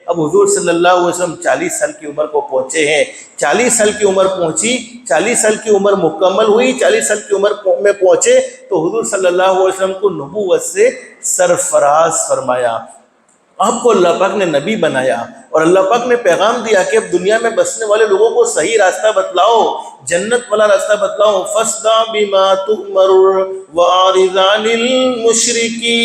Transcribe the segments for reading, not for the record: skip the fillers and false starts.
اب حضور صلی اللہ علیہ وسلم 40 سال کی عمر کو پہنچے ہیں، 40 سال کی عمر پہنچی، 40 سال کی عمر مکمل ہوئی، 40 سال کی عمر میں پہنچے تو حضور صلی اللہ علیہ وسلم کو نبوت سے سرفراز فرمایا، آپ کو اللہ پاک نے نبی بنایا، اور اللہ پاک نے پیغام دیا کہ اب دنیا میں بسنے والے لوگوں کو صحیح راستہ بتلاؤ، جنت والا راستہ بتلاؤ، فَاصْدَعْ بِمَا تُؤْمَرُ وَأَعْرِضْ عَنِ الْمُشْرِكِينَ۔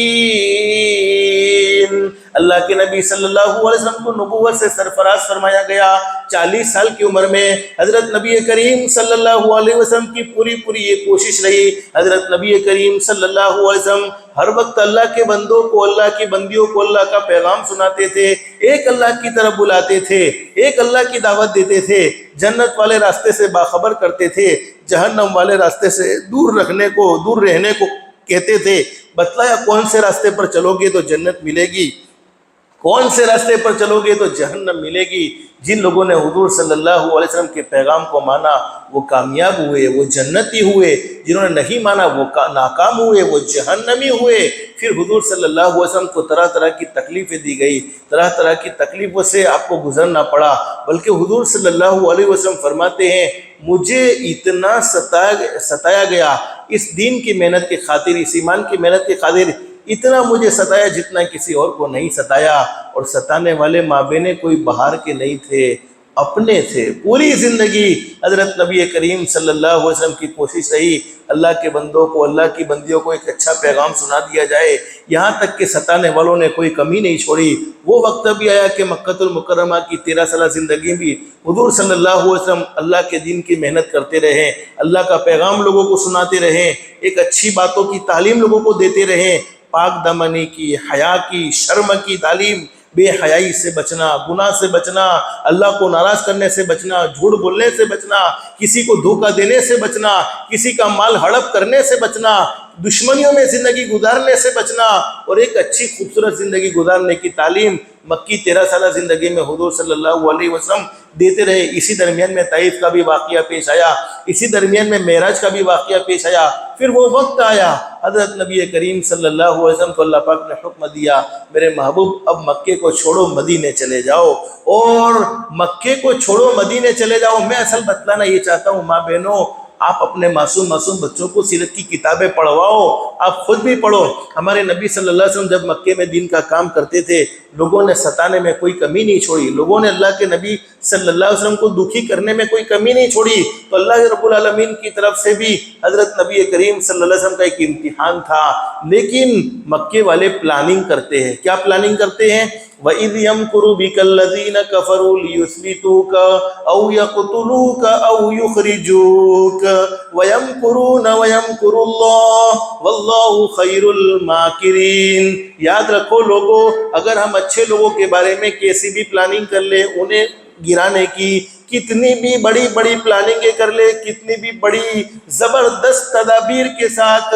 اللہ کے نبی صلی اللہ علیہ وسلم کو نبوت سے سرفراز فرمایا گیا، 40 سال کی عمر میں حضرت نبی کریم صلی اللہ علیہ وسلم کی پوری یہ کوشش رہی، حضرت نبی کریم صلی اللہ علیہ وسلم ہر وقت اللہ کے بندوں کو، اللہ کی بندیوں کو اللہ کا پیغام سناتے تھے، ایک اللہ کی طرف بلاتے تھے، ایک اللہ کی دعوت دیتے تھے، جنت والے راستے سے باخبر کرتے تھے، جہنم والے راستے سے دور رہنے کو کہتے تھے، بتلایا کون سے راستے پر چلو گے تو جنت ملے گی، کون سے راستے پر چلو گے تو جہنم ملے گی۔ جن لوگوں نے حضور صلی اللہ علیہ وسلم کے پیغام کو مانا وہ کامیاب ہوئے، وہ جنتی ہوئے، جنہوں نے نہیں مانا وہ ناکام ہوئے، وہ جہنمی ہوئے۔ پھر حضور صلی اللہ علیہ وسلم کو طرح طرح کی تکلیفیں دی گئی، طرح طرح کی تکلیفوں سے آپ کو گزرنا پڑا، بلکہ حضور صلی اللہ علیہ وسلم فرماتے ہیں مجھے اتنا ستایا گیا اس دین کی محنت کی خاطر، اس ایمان کی محنت کی خاطر، اتنا مجھے ستایا جتنا کسی اور کو نہیں ستایا، اور ستانے والے مابین کوئی باہر کے نہیں تھے، اپنے تھے۔ پوری زندگی حضرت نبی کریم صلی اللہ علیہ وسلم کی کوشش رہی اللہ کے بندوں کو، اللہ کی بندیوں کو ایک اچھا پیغام سنا دیا جائے، یہاں تک کہ ستانے والوں نے کوئی کمی نہیں چھوڑی۔ وہ وقت بھی آیا کہ مکہ المکرمہ کی 13 سالہ زندگی بھی حضور صلی اللہ علیہ وسلم اللہ کے دین کی محنت کرتے رہے، اللہ کا پیغام لوگوں کو سناتے رہے، ایک اچھی باتوں کی تعلیم لوگوں کو دیتے رہے، پاک دامنی کی، حیا کی، شرم کی تعلیم، بے حیائی سے بچنا، گناہ سے بچنا، اللہ کو ناراض کرنے سے بچنا، جھوٹ بولنے سے بچنا، کسی کو دھوکہ دینے سے بچنا، کسی کا مال ہڑپ کرنے سے بچنا، دشمنیوں میں زندگی گزارنے سے بچنا، اور ایک اچھی خوبصورت زندگی گزارنے کی تعلیم مکی 13 سالہ زندگی میں حضور صلی اللہ علیہ وسلم دیتے رہے۔ اسی درمیان میں طائف کا بھی واقعہ پیش آیا، اسی درمیان میں معراج کا بھی واقعہ پیش آیا۔ پھر وہ وقت آیا حضرت نبی کریم صلی اللہ علیہ وسلم کو اللہ پاک نے حکم دیا میرے محبوب اب مکے کو چھوڑو مدینے چلے جاؤ، اور مکے کو چھوڑو مدینے چلے جاؤ۔ میں اصل بتلانا یہ چاہتا ہوں ماں بہنوں، آپ اپنے معصوم بچوں کو سیرت کی کتابیں پڑھواؤ، آپ خود بھی پڑھو۔ ہمارے نبی صلی اللہ علیہ وسلم جب مکے میں دین کا کام کرتے تھے لوگوں نے ستانے میں کوئی کمی نہیں چھوڑی، لوگوں نے اللہ کے نبی صلی اللہ علیہ وسلم کو دکھی کرنے میں کوئی کمی نہیں چھوڑی، تو اللہ رب العالمین کی طرف سے بھی حضرت نبی کریم صلی اللہ علیہ وسلم کا ایک امتحان تھا۔ لیکن مکے والے پلاننگ کرتے ہیں، کیا پلاننگ کرتے ہیں؟ وَإِذْ يَمْكُرُ بِكَ الَّذِينَ كَفَرُوا لِيُثْبِتُوكَ أَوْ يَقْتُلُوكَ أَوْ يُخْرِجُوكَ وَيَمْكُرُونَ وَيَمْكُرُ اللَّهُ وَاللَّهُ خَيْرُ الْمَاكِرِينَ۔ یاد رکھو لوگوں، اگر ہم اچھے لوگوں کے بارے میں کیسی بھی پلاننگ کر لیں، انہیں گرانے کی کتنی بھی بڑی پلاننگیں کر لے، کتنی بھی بڑی زبردست تدابیر کے ساتھ،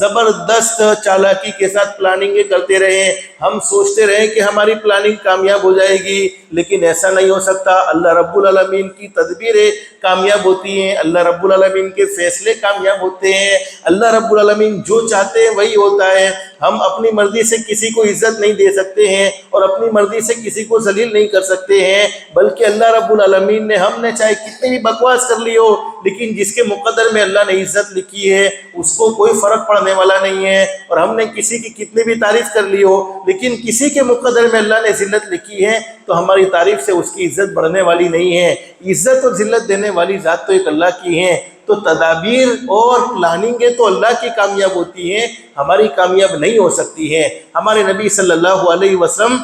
زبردست چالاکی کے ساتھ پلاننگیں کرتے رہیں، ہم سوچتے رہیں کہ ہماری پلاننگ کامیاب ہو جائے گی، لیکن ایسا نہیں ہو سکتا۔ اللہ رب العالمین کی تدبیریں کامیاب ہوتی ہیں، اللہ رب العالمین کے فیصلے کامیاب ہوتے ہیں، اللہ رب العالمین جو چاہتے ہیں وہی ہوتا ہے۔ ہم اپنی مرضی سے کسی کو عزت نہیں دے سکتے ہیں اور اپنی مرضی سے کسی کو ذلیل نہیں کر سکتے ہیں، بلکہ اللہ رب العالمین نے، ہم نے چاہے کتنی بھی بکواس کر لی ہو، لیکن جس کے مقدر میں اللہ نے عزت لکھی ہے اس کو کوئی فرق پڑنے والا نہیں ہے۔ اور ہم نے کسی کی کتنی بھی تعریف کر لی ہو، لیکن کسی کے مقدر میں اللہ نے ذلت لکھی ہے تو ہماری تعریف سے اس کی عزت بڑھنے والی نہیں ہے۔ عزت اور ذلت دینے والی ذات تو ایک اللہ کی ہے۔ تو تدابیر اور پلاننگیں تو اللہ کی کامیاب ہوتی ہیں، ہماری کامیاب نہیں ہو سکتی ہیں۔ ہمارے نبی صلی اللہ علیہ وسلم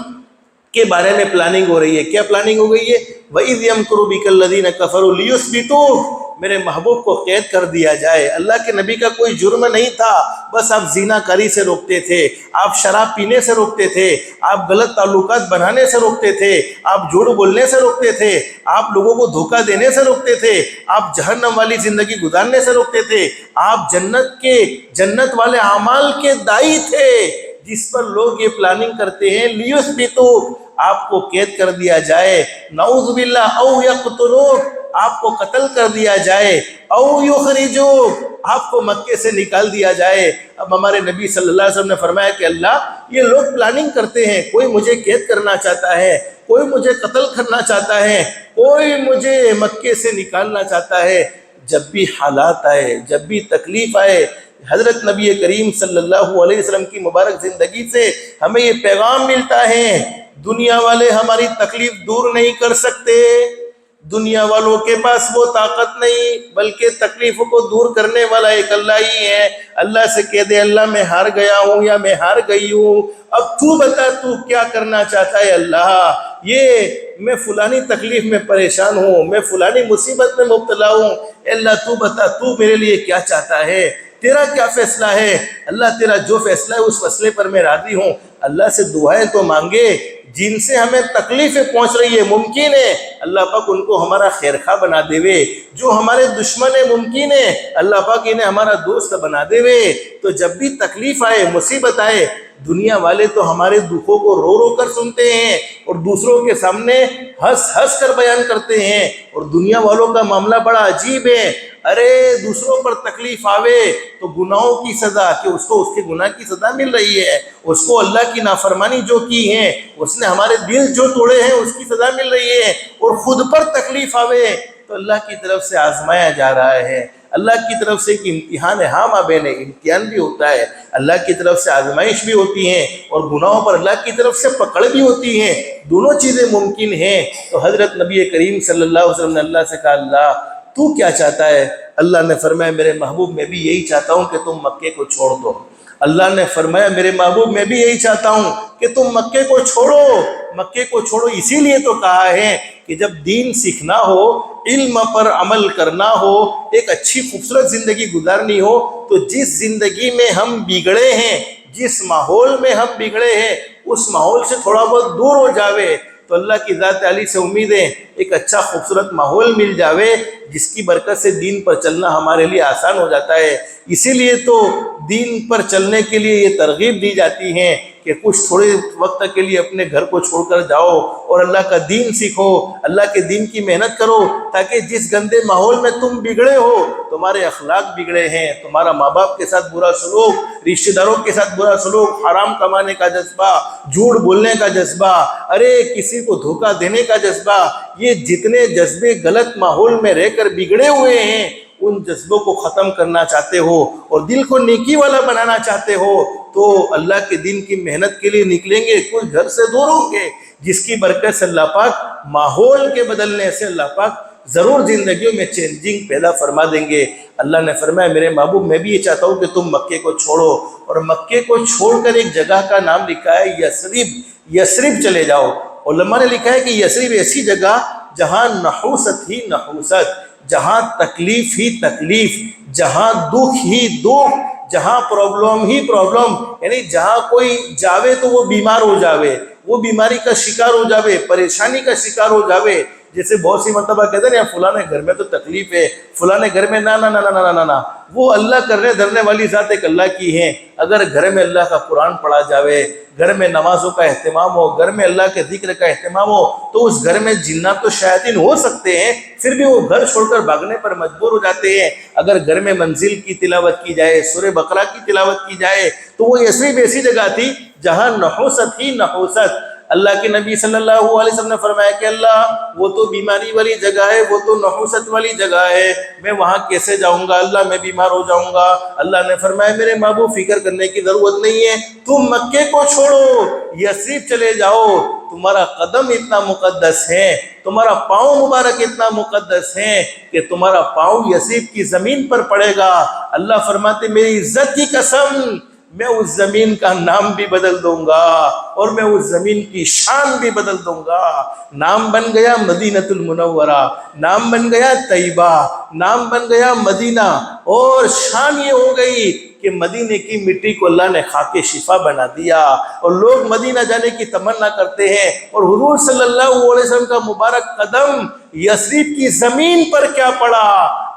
کے بارے میں پلاننگ ہو رہی ہے، کیا پلاننگ ہو گئی ہے؟ وَإِذْ يَمْكُرُ بِكَ الَّذِينَ كَفَرُوا لِيُثْبِتُوكَ، میرے محبوب کو قید کر دیا جائے۔ اللہ کے نبی کا کوئی جرم نہیں تھا، بس آپ زنا کاری سے روکتے تھے، آپ شراب پینے سے روکتے تھے، آپ غلط تعلقات بنانے سے روکتے تھے، آپ جھوٹ بولنے سے روکتے تھے، آپ لوگوں کو دھوکہ دینے سے روکتے تھے، آپ جہنم والی زندگی گزارنے سے روکتے تھے، آپ جنت والے اعمال کے داعی تھے۔ جس پر لوگ یہ پلاننگ کرتے ہیں لیثبتوک، آپ کو قید کر دیا جائے، نعوذ باللہ، او یقتلوک، آپ کو قتل کر دیا جائے، او یخرجوک، آپ کو مکے سے نکال دیا جائے۔ اب ہمارے نبی صلی اللہ علیہ وسلم نے فرمایا کہ اللہ یہ لوگ پلاننگ کرتے ہیں، کوئی مجھے قید کرنا چاہتا ہے، کوئی مجھے قتل کرنا چاہتا ہے، کوئی مجھے مکے سے نکالنا چاہتا ہے۔ جب بھی حالات آئے، جب بھی تکلیف آئے، حضرت نبی کریم صلی اللہ علیہ وسلم کی مبارک زندگی سے ہمیں یہ پیغام ملتا ہے، دنیا والے ہماری تکلیف دور نہیں کر سکتے، دنیا والوں کے پاس وہ طاقت نہیں، بلکہ تکلیفوں کو دور کرنے والا ایک اللہ ہی ہے۔ اللہ سے کہہ دے اللہ میں ہار گیا ہوں یا میں ہار گئی ہوں، اب تو بتا تو کیا کرنا چاہتا ہے اللہ، یہ میں فلانی تکلیف میں پریشان ہوں، میں فلانی مصیبت میں مبتلا ہوں، اے اللہ تو بتا تو میرے لیے کیا چاہتا ہے، تیرا کیا فیصلہ ہے، اللہ تیرا جو فیصلہ ہے اس فیصلے پر میں راضی ہوں۔ اللہ سے دعائیں تو مانگے، جن سے ہمیں تکلیفیں پہنچ رہی ہے، ممکن ہے اللہ پاک ان کو ہمارا خیر خواہ بنا دے وے، جو ہمارے دشمن ہے ممکن ہے اللہ پاک انہیں ہمارا دوست بنا دے وے۔ تو جب بھی تکلیف آئے، مصیبت آئے، دنیا والے تو ہمارے دکھوں کو رو رو کر سنتے ہیں اور دوسروں کے سامنے ہنس ہنس کر بیان کرتے ہیں، اور دنیا والوں کا معاملہ بڑا عجیب ہے، ارے دوسروں پر تکلیف آوے تو گناہوں کی سزا، کہ اس کو اس کے گناہ کی سزا مل رہی ہے، اس کو اللہ کی نافرمانی جو کی ہے، اس نے ہمارے دل جو توڑے ہیں اس کی سزا مل رہی ہے، اور خود پر تکلیف آوے تو اللہ کی طرف سے آزمایا جا رہا ہے، اللہ کی طرف سے ایک امتحان ہے، ہاں مابین امتحان بھی ہوتا ہے، اللہ کی طرف سے آزمائش بھی ہوتی ہیں، اور گناہوں پر اللہ کی طرف سے پکڑ بھی ہوتی ہیں، دونوں چیزیں ممکن ہیں۔ تو حضرت نبی کریم صلی اللہ علیہ وسلم نے اللہ سے کہا اللہ تو کیا چاہتا ہے؟ اللہ نے فرمایا میرے محبوب میں بھی یہی چاہتا ہوں کہ تم مکے کو چھوڑ دو۔ اللہ نے فرمایا میرے محبوب میں بھی یہی چاہتا ہوں کہ تم مکے کو چھوڑو، مکے کو چھوڑو۔ اسی لیے تو کہا ہے کہ جب دین سیکھنا ہو، علم پر عمل کرنا ہو، ایک اچھی خوبصورت زندگی گزارنی ہو، تو جس زندگی میں ہم بگڑے ہیں، جس ماحول میں ہم بگڑے ہیں، اس ماحول سے تھوڑا بہت دور ہو جاوے تو اللہ کی ذات علی سے امید ہے ایک اچھا خوبصورت ماحول مل جاوے، جس کی برکت سے دین پر چلنا ہمارے لیے آسان ہو جاتا ہے۔ اسی لیے تو دین پر چلنے کے لیے یہ ترغیب دی جاتی ہے کہ کچھ تھوڑے وقت کے لیے اپنے گھر کو چھوڑ کر جاؤ اور اللہ کا دین سیکھو، اللہ کے دین کی محنت کرو، تاکہ جس گندے ماحول میں تم بگڑے ہو، تمہارے اخلاق بگڑے ہیں، تمہارا ماں باپ کے ساتھ برا سلوک، رشتہ داروں کے ساتھ برا سلوک، حرام کمانے کا جذبہ، جھوٹ بولنے کا جذبہ، ارے کسی کو دھوکہ دینے کا جذبہ، یہ جتنے جذبے غلط ماحول میں رہ کر بگڑے ہوئے ہیں، ان جذبوں کو ختم کرنا چاہتے ہو اور دل کو نیکی والا بنانا چاہتے ہو، تو اللہ کے دین کی محنت کے لیے نکلیں گے، کوئی گھر سے دور ہوں گے، جس کی برکت سے اللہ پاک ماحول کے بدلنے سے اللہ پاک ضرور زندگیوں میں چینجنگ پیدا فرما دیں گے۔ اللہ نے فرمایا میرے محبوب میں بھی یہ چاہتا ہوں کہ تم مکے کو چھوڑو، اور مکے کو چھوڑ کر ایک جگہ کا نام لکھا ہے یثرب، یثرب چلے جاؤ۔ علماء نے لکھا ہے کہ یثرب ایسی جگہ جہاں نحوست ہی نحوست، جہاں تکلیف ہی تکلیف، جہاں دکھ ہی دکھ، جہاں پرابلم ہی پرابلم، یعنی جہاں کوئی جاوے تو وہ بیمار ہو جاوے، وہ بیماری کا شکار ہو جاوے، پریشانی کا شکار ہو جاوے۔ جیسے بہت سی مرتبہ کہتے ہیں نا فلانے گھر میں تو تکلیف ہے، فلانے گھر میں نا نا نا نا نا نا، وہ اللہ کرنے دھرنے والی ذات ایک اللہ کی ہے۔ اگر گھر میں اللہ کا قرآن پڑھا جاوے، گھر میں نمازوں کا اہتمام ہو، گھر میں اللہ کے ذکر کا اہتمام ہو، تو اس گھر میں جنات و شیاطین ہو سکتے ہیں، پھر بھی وہ گھر چھوڑ کر بھاگنے پر مجبور ہو جاتے ہیں۔ اگر گھر میں منزل کی تلاوت کی جائے، سورہ بقرہ کی تلاوت کی جائے، تو وہ یثرب ایسی جگہ تھی جہاں نحوست ہی نحوست۔ اللہ کے نبی صلی اللہ علیہ وسلم نے فرمایا کہ اللہ وہ تو بیماری والی جگہ ہے، وہ تو نحوست والی جگہ ہے، میں وہاں کیسے جاؤں گا اللہ، میں بیمار ہو جاؤں گا۔ اللہ نے فرمایا میرے محبوب فکر کرنے کی ضرورت نہیں ہے، تم مکے کو چھوڑو، یثرب چلے جاؤ، تمہارا قدم اتنا مقدس ہے، تمہارا پاؤں مبارک اتنا مقدس ہے کہ تمہارا پاؤں یثرب کی زمین پر پڑے گا۔ اللہ فرماتے میری عزت کی قسم، میں اس زمین کا نام بھی بدل دوں گا اور میں اس زمین کی شان بھی بدل دوں گا۔ نام بن گیا مدینۃ المنورہ، نام بن گیا طیبہ، نام بن گیا مدینہ، اور شان یہ ہو گئی کہ مدینے کی مٹی کو اللہ نے خاک شفا بنا دیا، اور لوگ مدینہ جانے کی تمنا کرتے ہیں، اور حضور صلی اللہ علیہ وسلم کا مبارک قدم یثرب کی زمین پر کیا پڑا،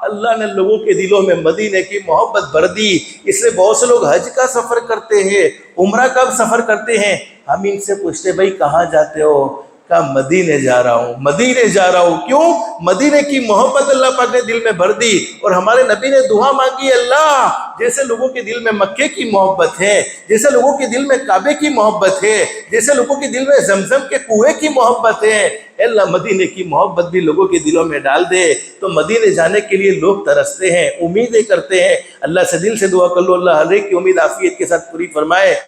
اللہ نے لوگوں کے دلوں میں مدینے کی محبت بھر دی. اس لیے بہت سے لوگ حج کا سفر کرتے ہیں, عمرہ کا سفر کرتے ہیں. ہم ان سے پوچھتے بھائی کہاں جاتے ہو؟ کہا مدینے جا رہا ہوں, مدینے جا رہا ہوں. کیوں؟ مدینے کی محبت اللہ پاک نے دل میں بھر دی. اور ہمارے نبی نے دعا مانگی, اللہ جیسے لوگوں کے دل میں مکے کی محبت ہے, جیسے لوگوں کے دل میں کعبے کی محبت ہے, جیسے لوگوں کے دل میں زمزم کے کنویں کی محبت ہے, اے اللہ مدینے کی محبت بھی لوگوں کے دلوں میں ڈال دے. تو مدینے جانے کے لیے لوگ ترستے ہیں, امیدیں کرتے ہیں. اللہ سے دل سے دعا کر لو, اللہ ہر ایک کی امید عافیت کے ساتھ پوری فرمائے.